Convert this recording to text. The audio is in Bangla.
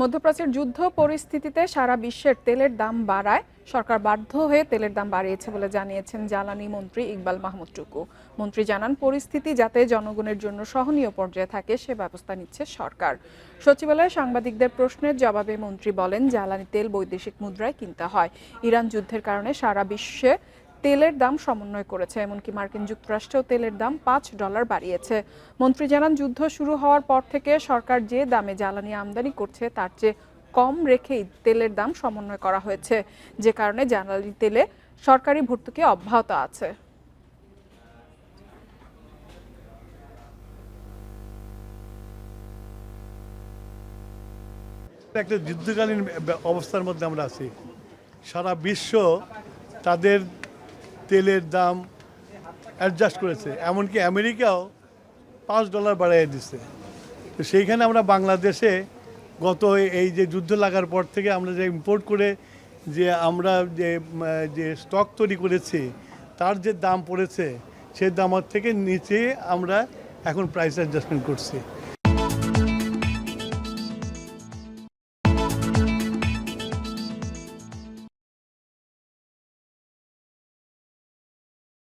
মধ্যপ্রাচ্যের যুদ্ধ পরিস্থিতিতে সারা বিশ্বের তেলের দাম বাড়ায় সরকার বাধ্য হয়ে তেলের দাম বাড়িয়েছে বলে জানিয়েছেন জ্বালানি মন্ত্রী ইকবাল মাহমুদ টুকু। মন্ত্রী জানান, পরিস্থিতি যাতে জনগণের জন্য সহনীয় পর্যায়ে থাকে সে ব্যবস্থা নিচ্ছে সরকার। সচিবালয়ে সাংবাদিকদের প্রশ্নের জবাবে মন্ত্রী বলেন, জ্বালানি তেল বৈদেশিক মুদ্রায় কিনতে হয়। ইরান যুদ্ধের কারণে সারা বিশ্বে তেলের দাম সমন্বয় করেছে, এমনকি মার্কিন যুক্তরাষ্ট্রেও তেলের দাম $5 বাড়িয়েছে। মন্ত্রী জানান, যুদ্ধ শুরু হওয়ার পর থেকে সরকার যে দামে জ্বালানি আমদানি করছে তার চেয়ে কম রেখেই তেলের দাম সমন্বয় করা হয়েছে, যে কারণে জ্বালানি তেলে সরকারি ভর্তুকি অব্যাহত আছে। একটা যুদ্ধকালীন অবস্থার মধ্যে আমরা আছি। সারা বিশ্ব তাদের তেলের দাম অ্যাডজাস্ট করেছে, এমনকি আমেরিকাও $5 বাড়িয়ে দিচ্ছে। তো সেইখানে আমরা বাংলাদেশে গত এই যে যুদ্ধ লাগার পর থেকে আমরা যে ইম্পোর্ট করে যে আমরা যে স্টক তৈরি করেছি তার যে দাম পড়েছে সেই দামের থেকে নিচে আমরা এখন প্রাইস অ্যাডজাস্টমেন্ট করছি।